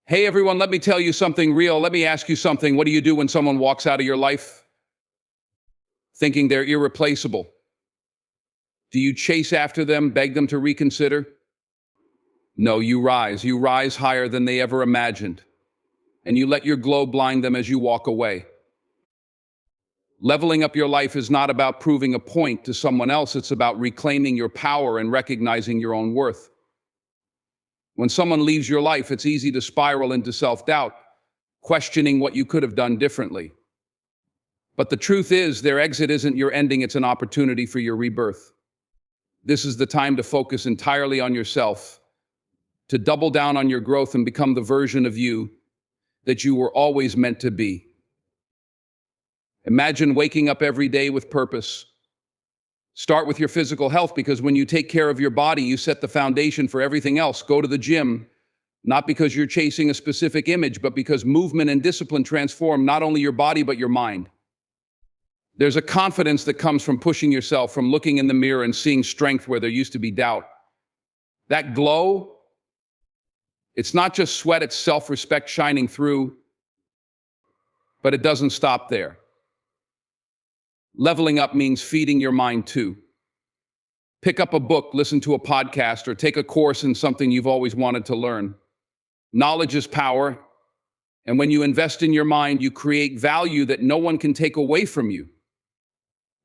Hey everyone, let me tell you something real. Let me ask you something. What do you do when someone walks out of your life thinking they're irreplaceable? Do you chase after them, beg them to reconsider? No, you rise. You rise higher than they ever imagined. And you let your glow blind them as you walk away. Leveling up your life is not about proving a point to someone else. It's about reclaiming your power and recognizing your own worth. When someone leaves your life, it's easy to spiral into self-doubt, questioning what you could have done differently. But the truth is, their exit isn't your ending, it's an opportunity for your rebirth. This is the time to focus entirely on yourself, to double down on your growth and become the version of you that you were always meant to be. Imagine waking up every day with purpose. Start with your physical health, because when you take care of your body, you set the foundation for everything else. Go to the gym, not because you're chasing a specific image, but because movement and discipline transform not only your body, but your mind. There's a confidence that comes from pushing yourself, from looking in the mirror and seeing strength where there used to be doubt. That glow, it's not just sweat, it's self-respect shining through, but it doesn't stop there. Leveling up means feeding your mind too. Pick up a book, listen to a podcast, or take a course in something you've always wanted to learn. Knowledge is power, and when you invest in your mind, you create value that no one can take away from you.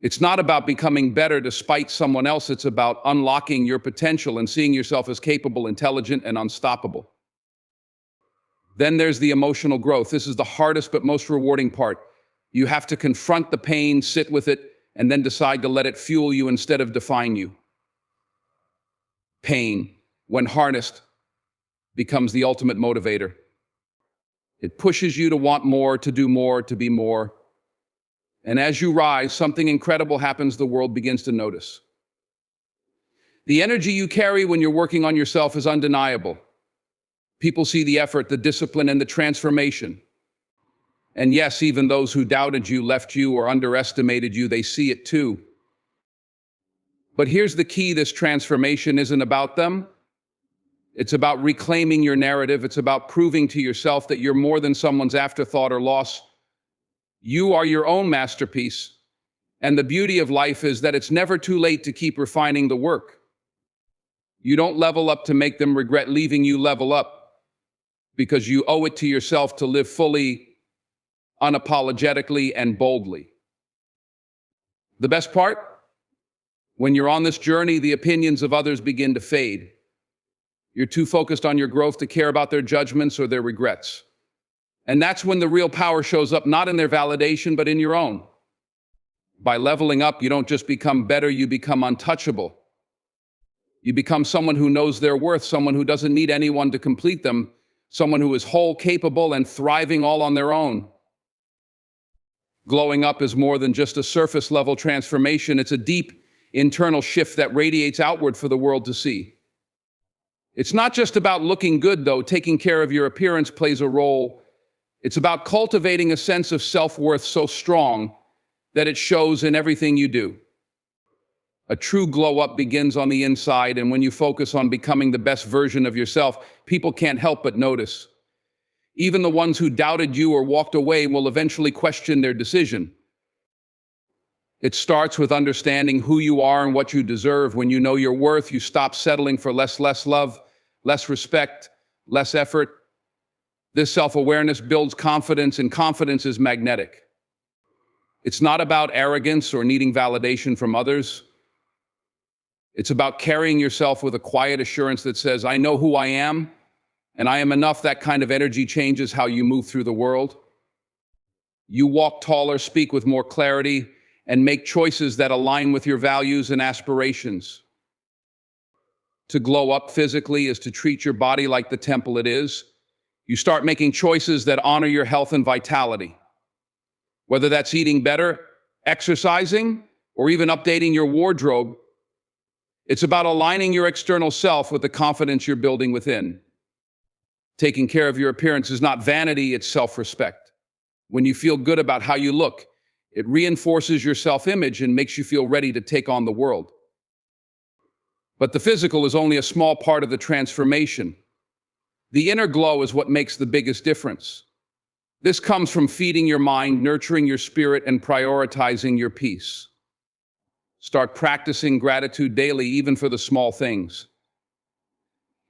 It's not about becoming better despite someone else, it's about unlocking your potential and seeing yourself as capable, intelligent, and unstoppable. Then there's the emotional growth. This is the hardest but most rewarding part. You have to confront the pain, sit with it, and then decide to let it fuel you instead of define you. Pain, when harnessed, becomes the ultimate motivator. It pushes you to want more, to do more, to be more. And as you rise, something incredible happens. The world begins to notice. The energy you carry when you're working on yourself is undeniable. People see the effort, the discipline, and the transformation. And yes, even those who doubted you, left you, or underestimated you, they see it too. But here's the key: this transformation isn't about them. It's about reclaiming your narrative. It's about proving to yourself that you're more than someone's afterthought or loss. You are your own masterpiece. And the beauty of life is that it's never too late to keep refining the work. You don't level up to make them regret leaving. You level up because you owe it to yourself to live fully, unapologetically, and boldly. The best part? When you're on this journey, the opinions of others begin to fade. You're too focused on your growth to care about their judgments or their regrets. And that's when the real power shows up, not in their validation, but in your own. By leveling up, you don't just become better, you become untouchable. You become someone who knows their worth, someone who doesn't need anyone to complete them, someone who is whole, capable, and thriving all on their own. Glowing up is more than just a surface-level transformation. It's a deep internal shift that radiates outward for the world to see. It's not just about looking good, though. Taking care of your appearance plays a role. It's about cultivating a sense of self-worth so strong that it shows in everything you do. A true glow-up begins on the inside, and when you focus on becoming the best version of yourself, people can't help but notice. Even the ones who doubted you or walked away will eventually question their decision. It starts with understanding who you are and what you deserve. When you know your worth, you stop settling for less love, less respect, less effort. This self-awareness builds confidence, and confidence is magnetic. It's not about arrogance or needing validation from others. It's about carrying yourself with a quiet assurance that says, I know who I am, and I am enough. That kind of energy changes how you move through the world. You walk taller, speak with more clarity, and make choices that align with your values and aspirations. To glow up physically is to treat your body like the temple it is. You start making choices that honor your health and vitality. Whether that's eating better, exercising, or even updating your wardrobe, it's about aligning your external self with the confidence you're building within. Taking care of your appearance is not vanity, it's self-respect. When you feel good about how you look, it reinforces your self-image and makes you feel ready to take on the world. But the physical is only a small part of the transformation. The inner glow is what makes the biggest difference. This comes from feeding your mind, nurturing your spirit, and prioritizing your peace. Start practicing gratitude daily, even for the small things.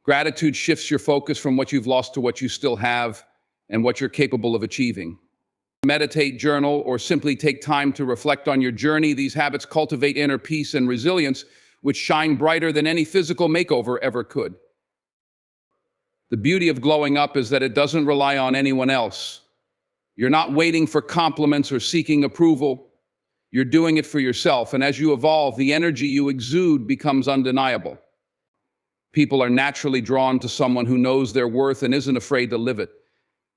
Gratitude shifts your focus from what you've lost to what you still have and what you're capable of achieving. Meditate, journal, or simply take time to reflect on your journey. These habits cultivate inner peace and resilience, which shine brighter than any physical makeover ever could. The beauty of glowing up is that it doesn't rely on anyone else. You're not waiting for compliments or seeking approval. You're doing it for yourself, and as you evolve, the energy you exude becomes undeniable. People are naturally drawn to someone who knows their worth and isn't afraid to live it.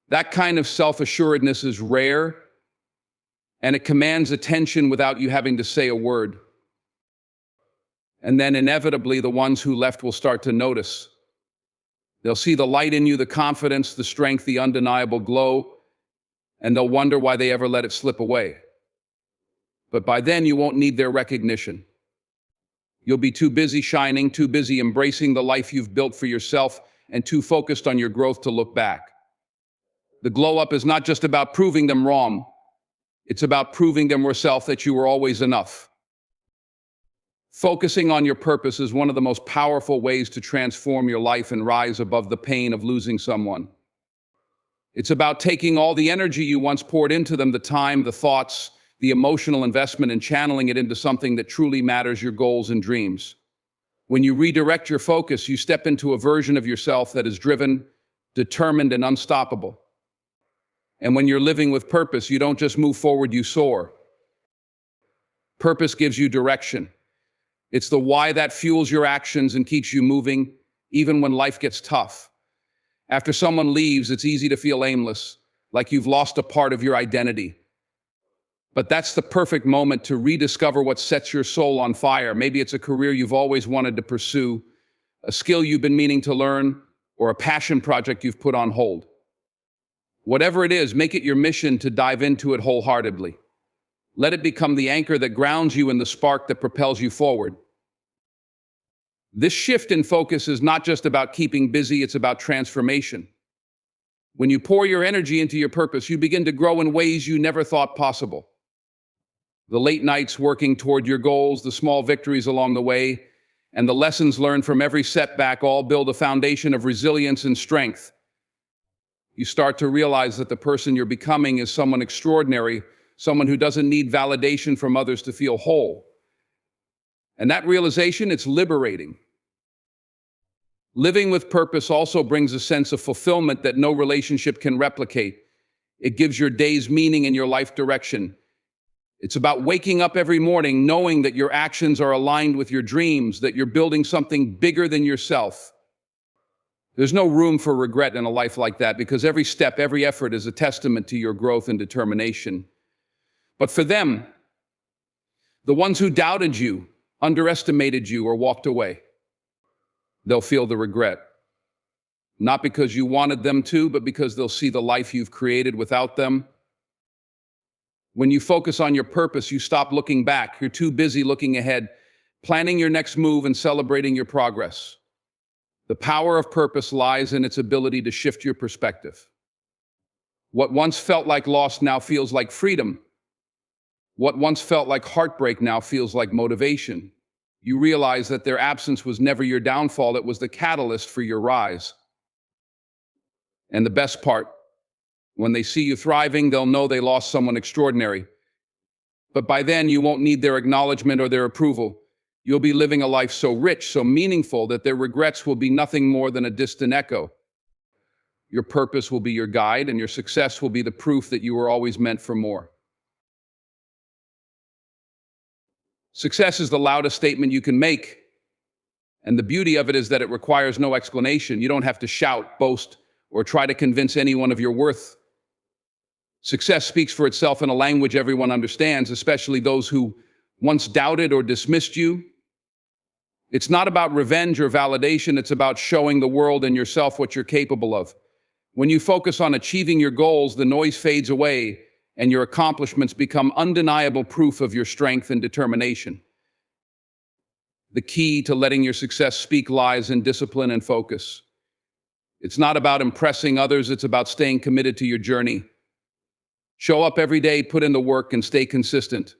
That kind of self-assuredness is rare, and it commands attention without you having to say a word. And then inevitably, the ones who left will start to notice. They'll see the light in you, the confidence, the strength, the undeniable glow, and they'll wonder why they ever let it slip away. But by then, you won't need their recognition. You'll be too busy shining, too busy embracing the life you've built for yourself, and too focused on your growth to look back. The glow up is not just about proving them wrong. It's about proving them yourself that you were always enough. Focusing on your purpose is one of the most powerful ways to transform your life and rise above the pain of losing someone. It's about taking all the energy you once poured into them, the time, the thoughts, the emotional investment, and channeling it into something that truly matters, your goals and dreams. When you redirect your focus, you step into a version of yourself that is driven, determined, and unstoppable. And when you're living with purpose, you don't just move forward, you soar. Purpose gives you direction. It's the why that fuels your actions and keeps you moving, even when life gets tough. After someone leaves, it's easy to feel aimless, like you've lost a part of your identity. But that's the perfect moment to rediscover what sets your soul on fire. Maybe it's a career you've always wanted to pursue, a skill you've been meaning to learn, or a passion project you've put on hold. Whatever it is, make it your mission to dive into it wholeheartedly. Let it become the anchor that grounds you and the spark that propels you forward. This shift in focus is not just about keeping busy, it's about transformation. When you pour your energy into your purpose, you begin to grow in ways you never thought possible. The late nights working toward your goals, the small victories along the way, and the lessons learned from every setback all build a foundation of resilience and strength. You start to realize that the person you're becoming is someone extraordinary, someone who doesn't need validation from others to feel whole. And that realization, it's liberating. Living with purpose also brings a sense of fulfillment that no relationship can replicate. It gives your days meaning and your life direction. It's about waking up every morning knowing that your actions are aligned with your dreams, that you're building something bigger than yourself. There's no room for regret in a life like that because every step, every effort is a testament to your growth and determination. But for them, the ones who doubted you, underestimated you, or walked away, they'll feel the regret. Not because you wanted them to, but because they'll see the life you've created without them. When you focus on your purpose, you stop looking back. You're too busy looking ahead, planning your next move and celebrating your progress. The power of purpose lies in its ability to shift your perspective. What once felt like loss now feels like freedom. What once felt like heartbreak now feels like motivation. You realize that their absence was never your downfall, it was the catalyst for your rise. And the best part, when they see you thriving, they'll know they lost someone extraordinary. But by then, you won't need their acknowledgement or their approval. You'll be living a life so rich, so meaningful, that their regrets will be nothing more than a distant echo. Your purpose will be your guide, and your success will be the proof that you were always meant for more. Success is the loudest statement you can make, and the beauty of it is that it requires no explanation. You don't have to shout, boast, or try to convince anyone of your worth. Success speaks for itself in a language everyone understands, especially those who once doubted or dismissed you. It's not about revenge or validation, it's about showing the world and yourself what you're capable of. When you focus on achieving your goals, the noise fades away, and your accomplishments become undeniable proof of your strength and determination. The key to letting your success speak lies in discipline and focus. It's not about impressing others, it's about staying committed to your journey. Show up every day, put in the work, and stay consistent.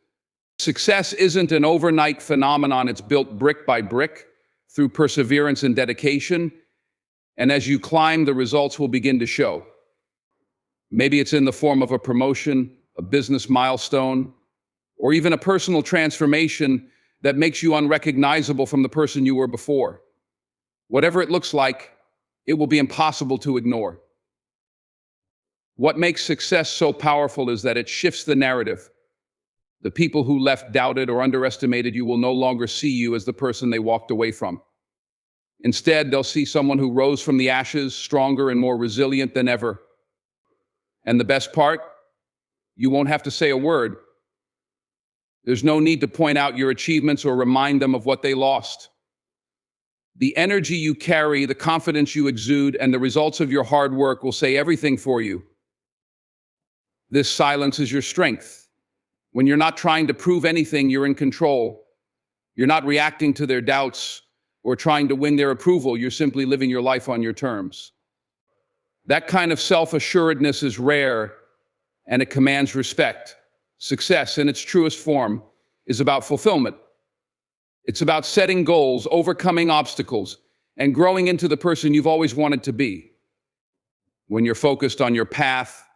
Success isn't an overnight phenomenon, it's built brick by brick through perseverance and dedication. And as you climb, the results will begin to show. Maybe it's in the form of a promotion, a business milestone, or even a personal transformation that makes you unrecognizable from the person you were before. Whatever it looks like, it will be impossible to ignore. What makes success so powerful is that it shifts the narrative. The people who left, doubted, or underestimated you will no longer see you as the person they walked away from. Instead, they'll see someone who rose from the ashes, stronger and more resilient than ever. And the best part? You won't have to say a word. There's no need to point out your achievements or remind them of what they lost. The energy you carry, the confidence you exude, and the results of your hard work will say everything for you. This silence is your strength. When you're not trying to prove anything, you're in control. You're not reacting to their doubts or trying to win their approval. You're simply living your life on your terms. That kind of self-assuredness is rare, and it commands respect. Success, in its truest form, is about fulfillment. It's about setting goals, overcoming obstacles, and growing into the person you've always wanted to be. When you're focused on your path,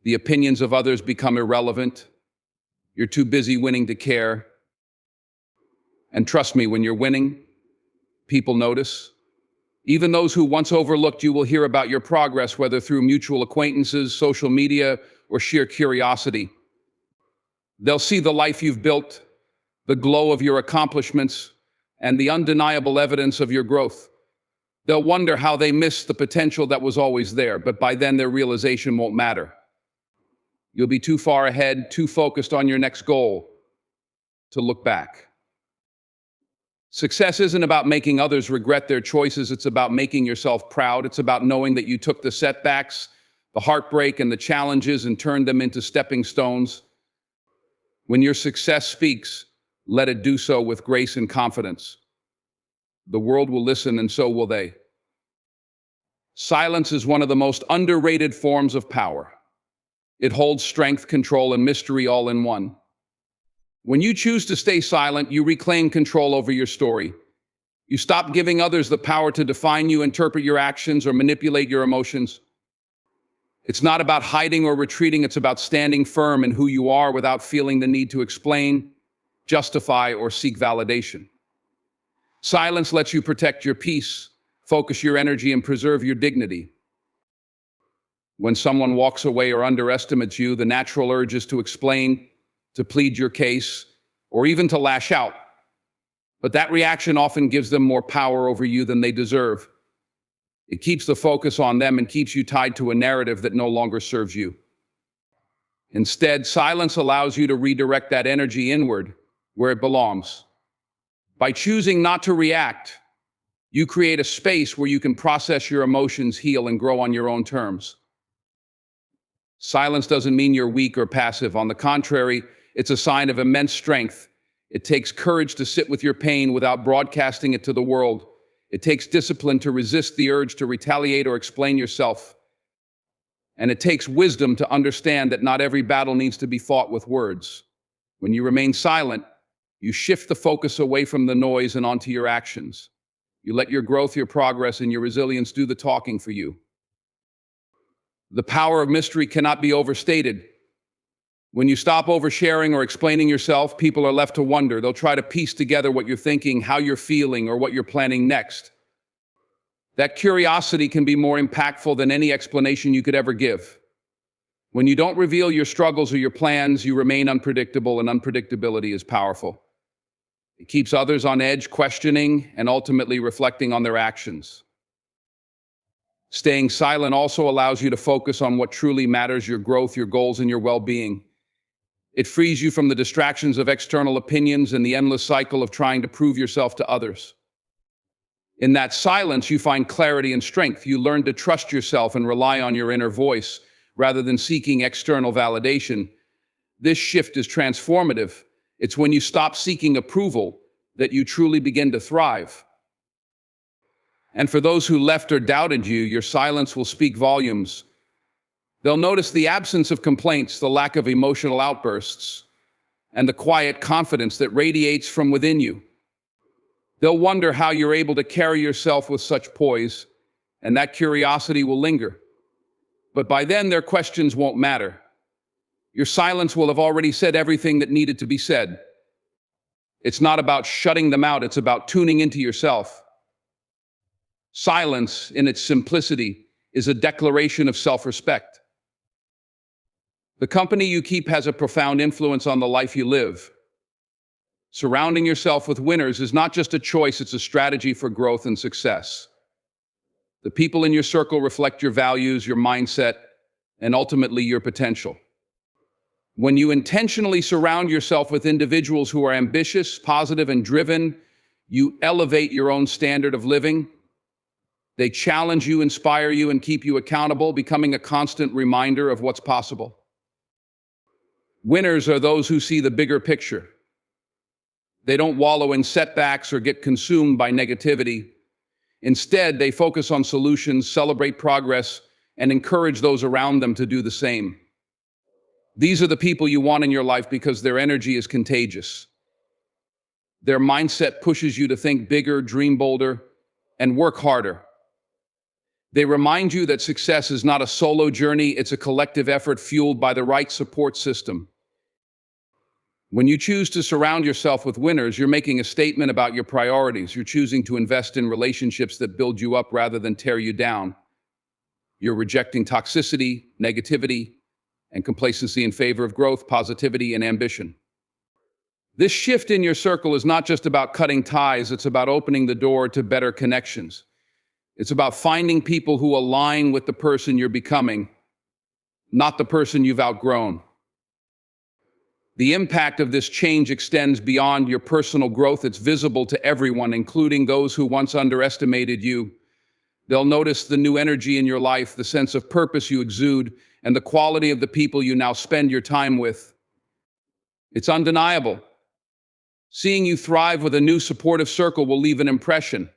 the opinions of others become irrelevant. You're too busy winning to care. And trust me, when you're winning, people notice. Even those who once overlooked you will hear about your progress, whether through mutual acquaintances, social media, or sheer curiosity. They'll see the life you've built, the glow of your accomplishments, and the undeniable evidence of your growth. They'll wonder how they missed the potential that was always there, but by then their realization won't matter. You'll be too far ahead, too focused on your next goal to look back. Success isn't about making others regret their choices, it's about making yourself proud. It's about knowing that you took the setbacks, the heartbreak, and the challenges and turned them into stepping stones. When your success speaks, let it do so with grace and confidence. The world will listen, and so will they. Silence is one of the most underrated forms of power. It holds strength, control, and mystery all in one. When you choose to stay silent, you reclaim control over your story. You stop giving others the power to define you, interpret your actions, or manipulate your emotions. It's not about hiding or retreating, it's about standing firm in who you are without feeling the need to explain, justify, or seek validation. Silence lets you protect your peace, focus your energy, and preserve your dignity. When someone walks away or underestimates you, the natural urge is to explain, to plead your case, or even to lash out. But that reaction often gives them more power over you than they deserve. It keeps the focus on them and keeps you tied to a narrative that no longer serves you. Instead, silence allows you to redirect that energy inward, where it belongs. By choosing not to react, you create a space where you can process your emotions, heal, and grow on your own terms. Silence doesn't mean you're weak or passive. On the contrary, it's a sign of immense strength. It takes courage to sit with your pain without broadcasting it to the world. It takes discipline to resist the urge to retaliate or explain yourself. And it takes wisdom to understand that not every battle needs to be fought with words. When you remain silent, you shift the focus away from the noise and onto your actions. You let your growth, your progress, and your resilience do the talking for you. The power of mystery cannot be overstated. When you stop oversharing or explaining yourself, people are left to wonder. They'll try to piece together what you're thinking, how you're feeling, or what you're planning next. That curiosity can be more impactful than any explanation you could ever give. When you don't reveal your struggles or your plans, you remain unpredictable, and unpredictability is powerful. It keeps others on edge, questioning, and ultimately reflecting on their actions. Staying silent also allows you to focus on what truly matters: your growth, your goals, and your well-being. It frees you from the distractions of external opinions and the endless cycle of trying to prove yourself to others. In that silence, you find clarity and strength. You learn to trust yourself and rely on your inner voice rather than seeking external validation. This shift is transformative. It's when you stop seeking approval that you truly begin to thrive. And for those who left or doubted you, your silence will speak volumes. They'll notice the absence of complaints, the lack of emotional outbursts, and the quiet confidence that radiates from within you. They'll wonder how you're able to carry yourself with such poise, and that curiosity will linger. But by then, their questions won't matter. Your silence will have already said everything that needed to be said. It's not about shutting them out, it's about tuning into yourself. Silence, in its simplicity, is a declaration of self-respect. The company you keep has a profound influence on the life you live. Surrounding yourself with winners is not just a choice, it's a strategy for growth and success. The people in your circle reflect your values, your mindset, and ultimately your potential. When you intentionally surround yourself with individuals who are ambitious, positive, and driven, you elevate your own standard of living. They challenge you, inspire you, and keep you accountable, becoming a constant reminder of what's possible. Winners are those who see the bigger picture. They don't wallow in setbacks or get consumed by negativity. Instead, they focus on solutions, celebrate progress, and encourage those around them to do the same. These are the people you want in your life because their energy is contagious. Their mindset pushes you to think bigger, dream bolder, and work harder. They remind you that success is not a solo journey, it's a collective effort fueled by the right support system. When you choose to surround yourself with winners, you're making a statement about your priorities. You're choosing to invest in relationships that build you up rather than tear you down. You're rejecting toxicity, negativity, and complacency in favor of growth, positivity, and ambition. This shift in your circle is not just about cutting ties, it's about opening the door to better connections. It's about finding people who align with the person you're becoming, not the person you've outgrown. The impact of this change extends beyond your personal growth. It's visible to everyone, including those who once underestimated you. They'll notice the new energy in your life, the sense of purpose you exude, and the quality of the people you now spend your time with. It's undeniable. Seeing you thrive with a new supportive circle will leave an impression.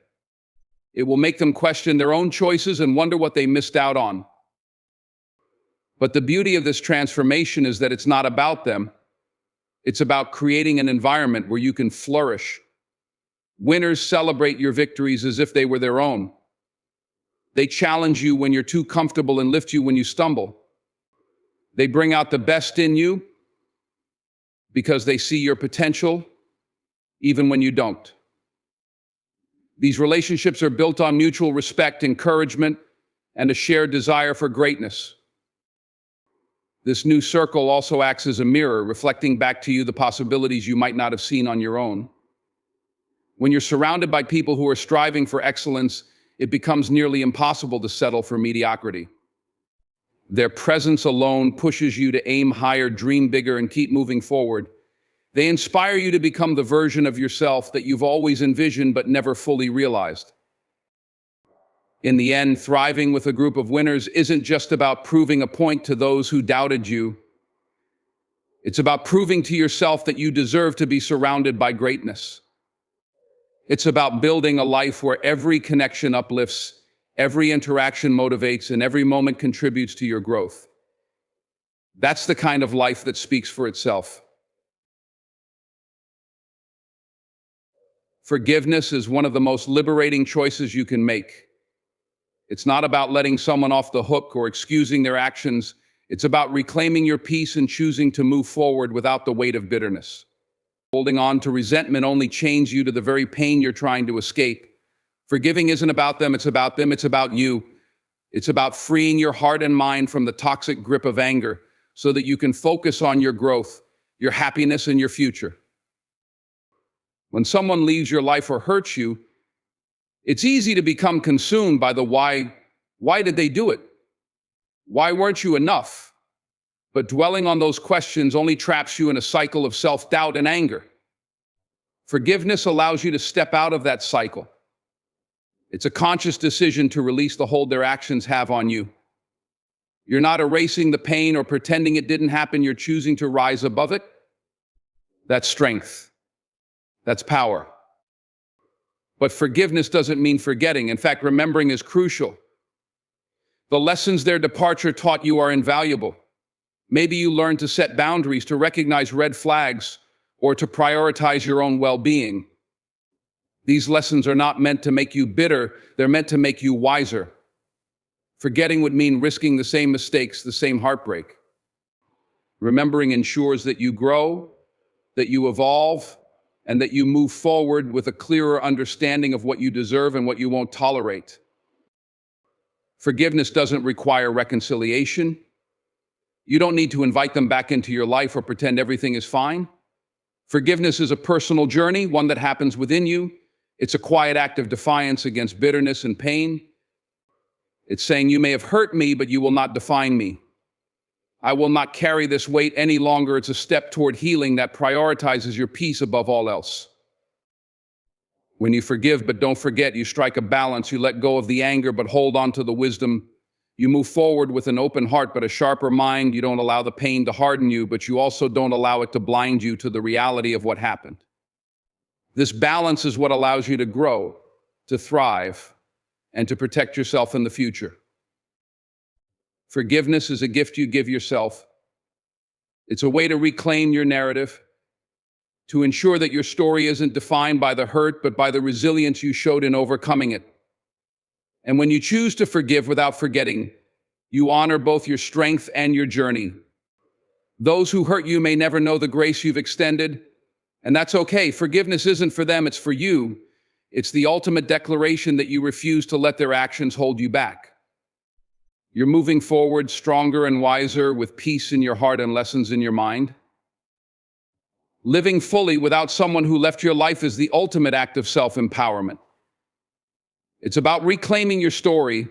It will make them question their own choices and wonder what they missed out on. But the beauty of this transformation is that it's not about them. It's about creating an environment where you can flourish. Winners celebrate your victories as if they were their own. They challenge you when you're too comfortable and lift you when you stumble. They bring out the best in you because they see your potential even when you don't. These relationships are built on mutual respect, encouragement, and a shared desire for greatness. This new circle also acts as a mirror, reflecting back to you the possibilities you might not have seen on your own. When you're surrounded by people who are striving for excellence, it becomes nearly impossible to settle for mediocrity. Their presence alone pushes you to aim higher, dream bigger, and keep moving forward. They inspire you to become the version of yourself that you've always envisioned but never fully realized. In the end, thriving with a group of winners isn't just about proving a point to those who doubted you. It's about proving to yourself that you deserve to be surrounded by greatness. It's about building a life where every connection uplifts, every interaction motivates, and every moment contributes to your growth. That's the kind of life that speaks for itself. Forgiveness is one of the most liberating choices you can make. It's not about letting someone off the hook or excusing their actions. It's about reclaiming your peace and choosing to move forward without the weight of bitterness. Holding on to resentment only chains you to the very pain you're trying to escape. Forgiving isn't about them, it's about you. It's about freeing your heart and mind from the toxic grip of anger so that you can focus on your growth, your happiness, and your future. When someone leaves your life or hurts you, it's easy to become consumed by the why. Why did they do it? Why weren't you enough? But dwelling on those questions only traps you in a cycle of self-doubt and anger. Forgiveness allows you to step out of that cycle. It's a conscious decision to release the hold their actions have on you. You're not erasing the pain or pretending it didn't happen, you're choosing to rise above it. That's strength. That's power. But forgiveness doesn't mean forgetting. In fact, remembering is crucial. The lessons their departure taught you are invaluable. Maybe you learned to set boundaries, to recognize red flags, or to prioritize your own well-being. These lessons are not meant to make you bitter, they're meant to make you wiser. Forgetting would mean risking the same mistakes, the same heartbreak. Remembering ensures that you grow, that you evolve, and that you move forward with a clearer understanding of what you deserve and what you won't tolerate. Forgiveness doesn't require reconciliation. You don't need to invite them back into your life or pretend everything is fine. Forgiveness is a personal journey, one that happens within you. It's a quiet act of defiance against bitterness and pain. It's saying, you may have hurt me, but you will not define me. I will not carry this weight any longer. It's a step toward healing that prioritizes your peace above all else. When you forgive but don't forget, you strike a balance. You let go of the anger but hold on to the wisdom. You move forward with an open heart but a sharper mind. You don't allow the pain to harden you, but you also don't allow it to blind you to the reality of what happened. This balance is what allows you to grow, to thrive, and to protect yourself in the future. Forgiveness is a gift you give yourself. It's a way to reclaim your narrative, to ensure that your story isn't defined by the hurt, but by the resilience you showed in overcoming it. And when you choose to forgive without forgetting, you honor both your strength and your journey. Those who hurt you may never know the grace you've extended, and that's okay. Forgiveness isn't for them, it's for you. It's the ultimate declaration that you refuse to let their actions hold you back. You're moving forward stronger and wiser, with peace in your heart and lessons in your mind. Living fully without someone who left your life is the ultimate act of self-empowerment. It's about reclaiming your story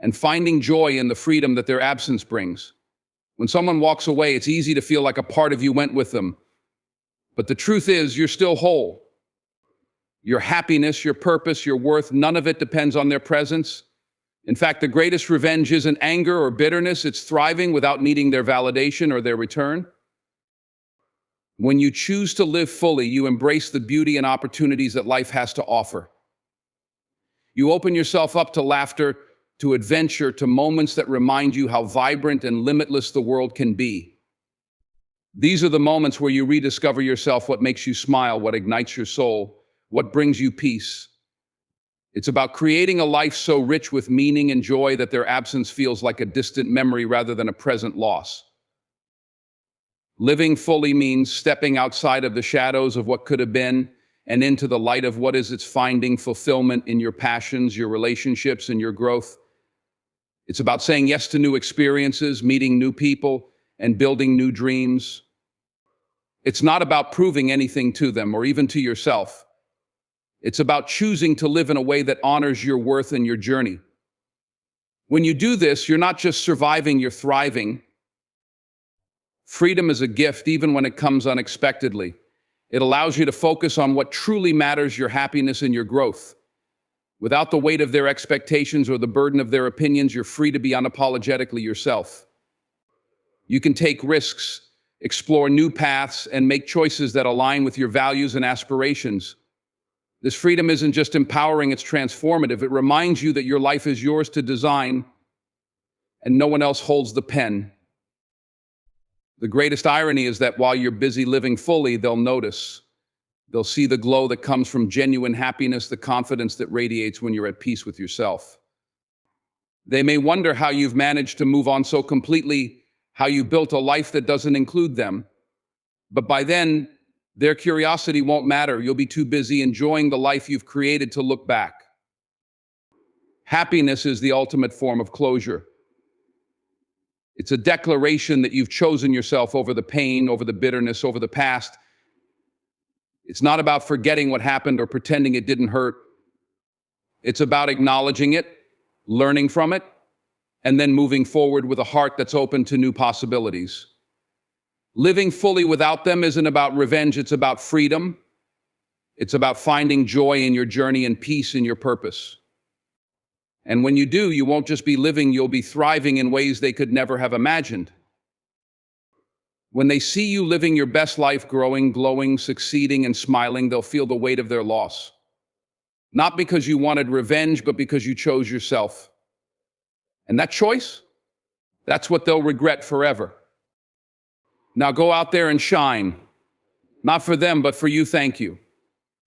and finding joy in the freedom that their absence brings. When someone walks away, it's easy to feel like a part of you went with them. But the truth is, you're still whole. Your happiness, your purpose, your worth, none of it depends on their presence. In fact, the greatest revenge isn't anger or bitterness, it's thriving without needing their validation or their return. When you choose to live fully, you embrace the beauty and opportunities that life has to offer. You open yourself up to laughter, to adventure, to moments that remind you how vibrant and limitless the world can be. These are the moments where you rediscover yourself, what makes you smile, what ignites your soul, what brings you peace. It's about creating a life so rich with meaning and joy that their absence feels like a distant memory rather than a present loss. Living fully means stepping outside of the shadows of what could have been and into the light of what is. It's finding fulfillment in your passions, your relationships, and your growth. It's about saying yes to new experiences, meeting new people, and building new dreams. It's not about proving anything to them or even to yourself. It's about choosing to live in a way that honors your worth and your journey. When you do this, you're not just surviving, you're thriving. Freedom is a gift, even when it comes unexpectedly. It allows you to focus on what truly matters, your happiness and your growth. Without the weight of their expectations or the burden of their opinions, you're free to be unapologetically yourself. You can take risks, explore new paths, and make choices that align with your values and aspirations. This freedom isn't just empowering, it's transformative. It reminds you that your life is yours to design, and no one else holds the pen. The greatest irony is that while you're busy living fully, they'll notice. They'll see the glow that comes from genuine happiness, the confidence that radiates when you're at peace with yourself. They may wonder how you've managed to move on so completely, how you built a life that doesn't include them. But by then, their curiosity won't matter. You'll be too busy enjoying the life you've created to look back. Happiness is the ultimate form of closure. It's a declaration that you've chosen yourself over the pain, over the bitterness, over the past. It's not about forgetting what happened or pretending it didn't hurt. It's about acknowledging it, learning from it, and then moving forward with a heart that's open to new possibilities. Living fully without them isn't about revenge, it's about freedom. It's about finding joy in your journey and peace in your purpose. And when you do, you won't just be living, you'll be thriving in ways they could never have imagined. When they see you living your best life, growing, glowing, succeeding, and smiling, they'll feel the weight of their loss. Not because you wanted revenge, but because you chose yourself. And that choice, that's what they'll regret forever. Now go out there and shine. Not for them, but for you, thank you.